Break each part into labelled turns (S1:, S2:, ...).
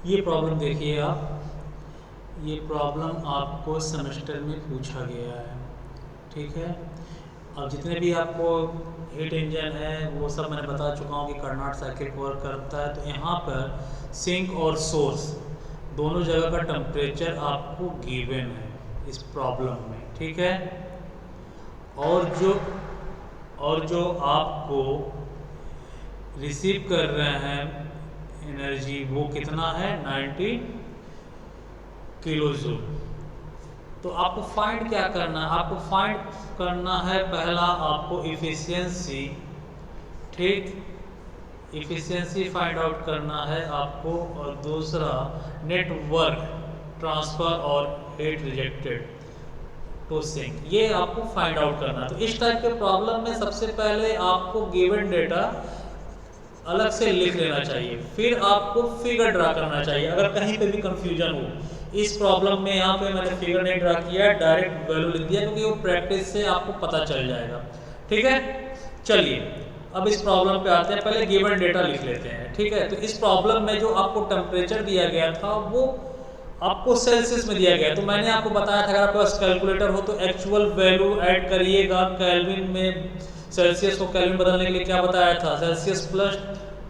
S1: ये प्रॉब्लम देखिए आप, ये प्रॉब्लम आपको सेमेस्टर में पूछा गया है, ठीक है। अब जितने भी आपको हीट इंजन है वो सब मैंने बता चुका हूँ कि कार्नोट साइकिल वर्क करता है। तो यहाँ पर सिंक और सोर्स दोनों जगह का टेम्परेचर आपको गिवन है इस प्रॉब्लम में, ठीक है। और जो आपको रिसीव कर रहे हैं एनर्जी वो कितना है, 90 किलो जूल। तो आपको फाइंड क्या करना है, आपको फाइंड करना है पहला आपको इफिशियंसी, ठीक, इफिशियंसी फाइंड आउट करना है आपको। और दूसरा नेटवर्क ट्रांसफर और हीट रिजेक्टेड टू सिंक, ये आपको फाइंड आउट करना है। तो इस टाइप के प्रॉब्लम में सबसे पहले आपको गिवन डेटा अलग से लिख लेना चाहिए, फिर आपको फिगर ड्रा करना चाहिए अगर कहीं पे भी कंफ्यूजन हो। इस प्रॉब्लम में यहाँ पे मैंने फिगर नहीं ड्रा किया, डायरेक्ट वैल्यू लिख दिया क्योंकि वो प्रैक्टिस से आपको पता चल जाएगा, ठीक है। चलिए अब इस प्रॉब्लम पे आते हैं, पहले गिवन डेटा लिख लेते हैं, ठीक है। तो इस प्रॉब्लम में जो आपको टेम्परेचर दिया गया था वो आपको सेल्सियस में दिया गया। तो मैंने आपको बताया था अगर आपके पास कैलकुलेटर हो तो एक्चुअल वैल्यू ऐड करिएगा केल्विन में, सेल्सियस को केल्विन बदलने के लिए क्या बताया था, सेल्सियस प्लस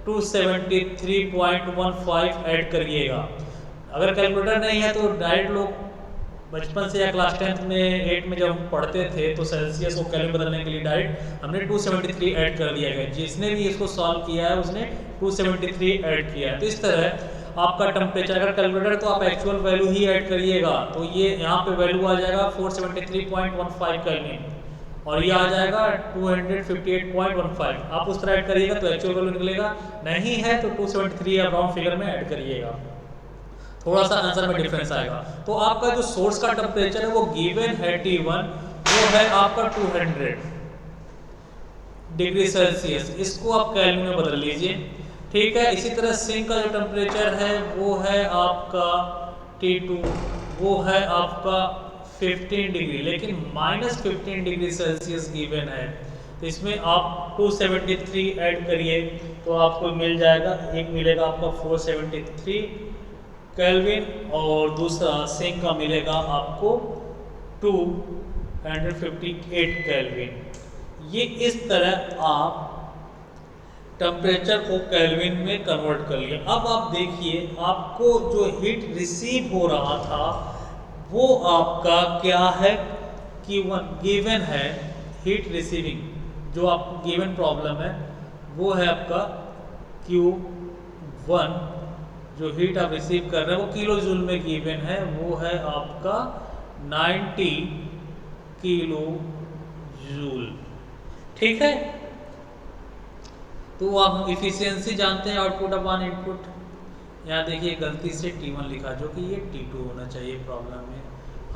S1: 273.15 ऐड करिएगा। अगर कैलकुलेटर नहीं है तो डायरेक्ट लोग बचपन से या क्लास 10th में 8 में जब हम पढ़ते थे तो सेल्सियस को केल्विन बदलने के लिए डायरेक्ट हमने 273 ऐड कर दिया गया। जिसने भी इसको सॉल्व किया है उसने 273 ऐड किया है। तो इस तरह आपका टेम्परेचर, अगर कैलकुलेटर तो आप एक्चुअल वैल्यू ही ऐड करिएगा। तो ये यहाँ पे वैल्यू आ जाएगा 473.15 केल्विन और ये आ जाएगा 258.15। आप उस तरह ऐड करिएगा तो एक्चुअल वैल्यू निकलेगा, नहीं है तो 273 या राउंड फिगर में ऐड करिएगा, थोड़ा सा आंसर में डिफरेंस आएगा। तो आपका जो सोर्स का टेम्परेचर है वो गिवन है T1, वो है आपका 200 डिग्री सेल्सियस, इसको आप केल्विन में बदल लीजिए, ठीक है। इसी तरह सिंक का जो टेम्परेचर है वो है आपका T2, वो है आपका 15 डिग्री, लेकिन -15 डिग्री सेल्सियस गिवन है। तो इसमें आप 273 ऐड करिए तो आपको मिल जाएगा, एक मिलेगा आपका 473 केल्विन और दूसरा सिंक का मिलेगा आपको 258 केल्विन। ये इस तरह आप टेम्परेचर को केल्विन में कन्वर्ट कर लिया। अब आप देखिए आपको जो हीट रिसीव हो रहा था वो आपका क्या है, Q1 गिवन है। हीट रिसीविंग जो आपको गिवन प्रॉब्लम है वो है आपका Q1, जो हीट आप रिसीव कर रहे हैं वो किलो जूल में गिवन है, वो है आपका 90 किलो जूल, ठीक है। तो आप इफिशियंसी जानते हैं, आउटपुट अपॉन इनपुट। यहाँ देखिए गलती से T1 लिखा जो कि ये T2 होना चाहिए प्रॉब्लम में।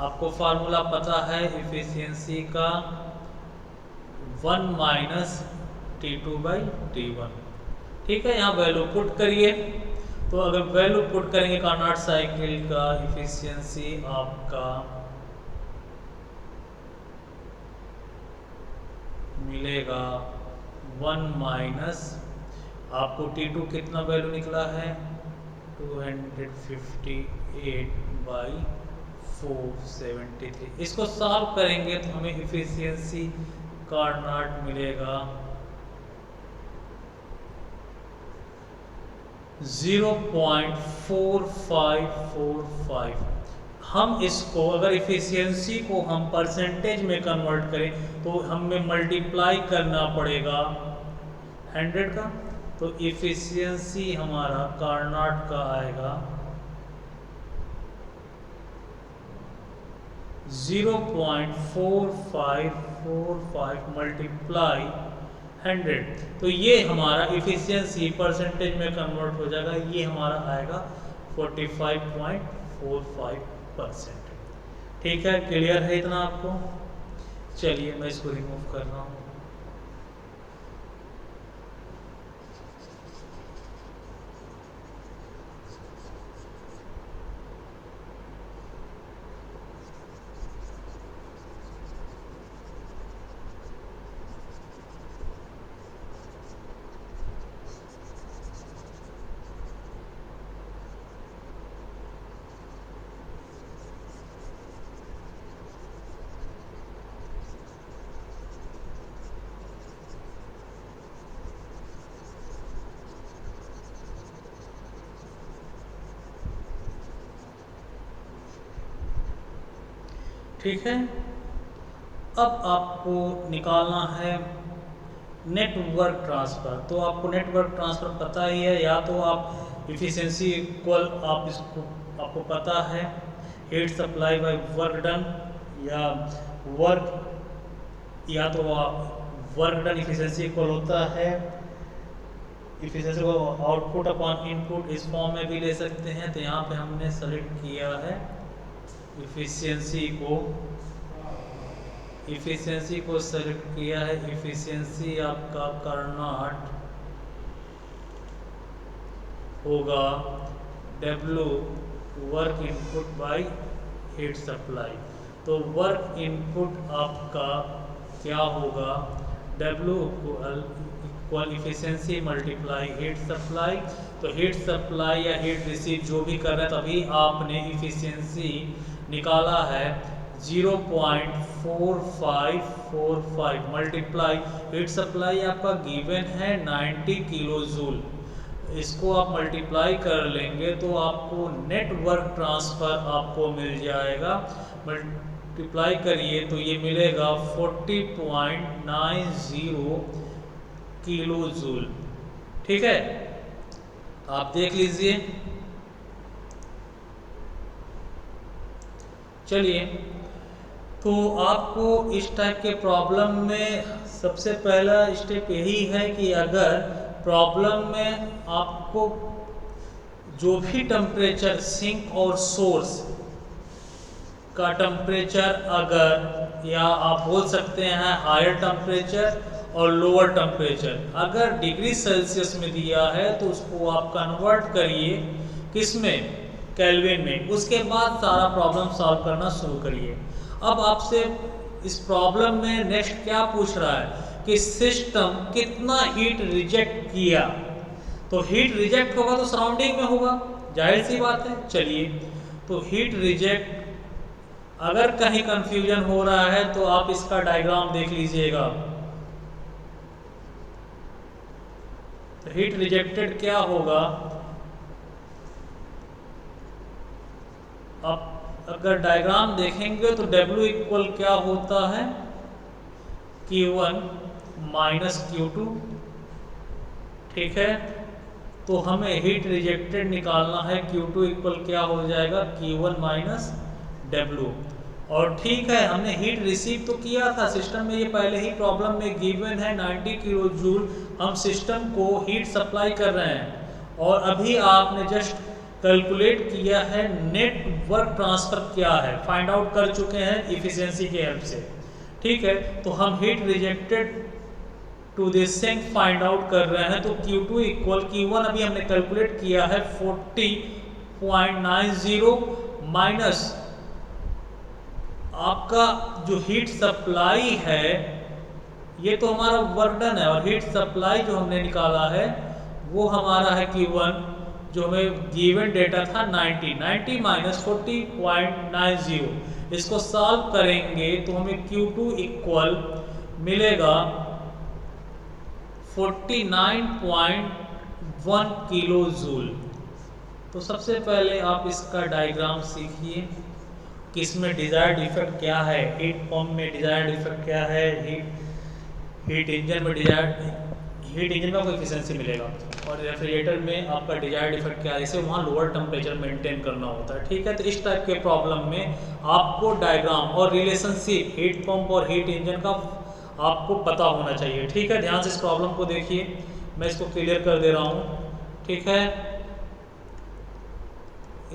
S1: आपको फार्मूला पता है इफिशियंसी का, 1 माइनस T2/T1, ठीक है। यहाँ वैल्यू पुट करिए, तो अगर वैल्यू पुट करेंगे कार्नोट साइकिल का इफिशियंसी आपका मिलेगा 1 माइनस, आपको T2 कितना वैल्यू निकला है 258/473। इसको सॉल्व करेंगे तो हमें इफिशियंसी कार्नोट मिलेगा 0.4545। हम इसको अगर इफिशियंसी को हम परसेंटेज में कन्वर्ट करें तो हमें मल्टीप्लाई करना पड़ेगा 100 का। तो इफिशियंसी हमारा कार्नोट का आएगा 0.4545 मल्टीप्लाई 100। तो ये हमारा इफिशियंसी परसेंटेज में कन्वर्ट हो जाएगा, ये हमारा आएगा 45.45%, ठीक है। क्लियर है इतना आपको? चलिए मैं इसको रिमूव कर रहा हूँ। ठीक है। अब आपको निकालना है नेटवर्क ट्रांसफ़र। तो आपको नेटवर्क ट्रांसफ़र पता ही है, या तो आप इफ़िशियंसी इक्वल आप इसको आपको पता है heat supply by work done, या वर्क या तो वर्क डन इफ़िशियंसी इक्वल होता है इफ़िशियंसी को आउटपुट अपॉन इनपुट, इस फॉर्म में भी ले सकते हैं। तो यहाँ पे हमने सेलेक्ट किया है इफ़िशियंसी को सेलेक्ट किया है। इफ़िशियंसी आपका कर्नॉट होगा W work input by heat supply. तो वर्क इनपुट आपका क्या होगा, W equal efficiency multiply heat supply. तो हीट सप्लाई या हीट रिसीव जो भी कर रहे हैं, तभी आपने इफिशियंसी निकाला है 0.4545 मल्टीप्लाई हीट सप्लाई आपका गिवन है 90 किलो जूल। इसको आप मल्टीप्लाई कर लेंगे तो आपको नेटवर्क ट्रांसफ़र आपको मिल जाएगा। मल्टीप्लाई करिए तो ये मिलेगा 40.90 किलो जूल। ठीक है, आप देख लीजिए। चलिए, तो आपको इस टाइप के प्रॉब्लम में सबसे पहला स्टेप यही है कि अगर प्रॉब्लम में आपको जो भी टेम्परेचर सिंक और सोर्स का टेम्परेचर, अगर या आप बोल सकते हैं हायर टेम्परेचर और लोअर टेम्परेचर, अगर डिग्री सेल्सियस में दिया है तो उसको आप कन्वर्ट करिए किसमें, केल्विन में। उसके बाद सारा प्रॉब्लम सॉल्व करना शुरू करिए। अब आपसे इस प्रॉब्लम में नेक्स्ट क्या पूछ रहा है कि सिस्टम कितना हीट रिजेक्ट किया। तो हीट रिजेक्ट होगा तो सराउंडिंग में होगा, जाहिर सी बात है। चलिए, तो हीट रिजेक्ट अगर कहीं कंफ्यूजन हो रहा है तो आप इसका डायग्राम देख लीजिएगा। तो हीट रिजेक्टेड क्या होगा, आप अगर डायग्राम देखेंगे तो W इक्वल क्या होता है, Q1 माइनस Q2। ठीक है, तो हमें हीट रिजेक्टेड निकालना है। Q2 इक्वल क्या हो जाएगा, Q1 माइनस W। और ठीक है, हमने हीट रिसीव तो किया था सिस्टम में, ये पहले ही प्रॉब्लम में गिवन है 90 किलो जूल हम सिस्टम को हीट सप्लाई कर रहे हैं। और अभी आपने जस्ट कैलकुलेट किया है नेट वर्क ट्रांसफ़र क्या है, फाइंड आउट कर चुके हैं इफिशियंसी के हेल्प से। ठीक है, तो हम heat rejected to this sink find out कर रहे हैं। तो Q2 इक्वल Q1 अभी हमने कैलकुलेट किया है 40.90 माइनस आपका जो हीट सप्लाई है, ये तो हमारा वर्क डन है, और हीट सप्लाई जो हमने निकाला है वो हमारा है Q1, जो हमें गिवन डेटा था 90 माइनस 40.90। इसको सॉल्व करेंगे तो हमें Q2 इक्वल मिलेगा 49.1 किलो जूल। तो सबसे पहले आप इसका डायग्राम सीखिए कि इसमें डिजायर्ड इफेक्ट क्या है, हीट पंप में डिजायर्ड इफेक्ट क्या है, हीट इंजन में हीट इंजन में आपको एफिशिएंसी मिलेगा, और रेफ्रिजरेटर में आपका डिजायर्ड इफेक्ट क्या है, इसे वहाँ लोअर टेम्परेचर मेंटेन करना होता है। ठीक है, तो इस टाइप के प्रॉब्लम में आपको डायग्राम और रिलेशनशिप हीट पंप और हीट इंजन का आपको पता होना चाहिए। ठीक है, ध्यान से इस प्रॉब्लम को देखिए, मैं इसको क्लियर कर दे रहा हूँ। ठीक है,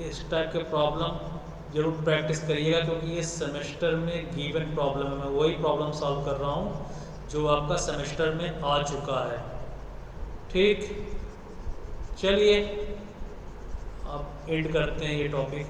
S1: इस टाइप के प्रॉब्लम जरूर प्रैक्टिस करिएगा, क्योंकि ये सेमेस्टर में गिवन प्रॉब्लम है। मैं वही प्रॉब्लम सॉल्व कर रहा हूँ जो आपका सेमेस्टर में आ चुका है। ठीक, चलिए अब एंड करते हैं ये टॉपिक।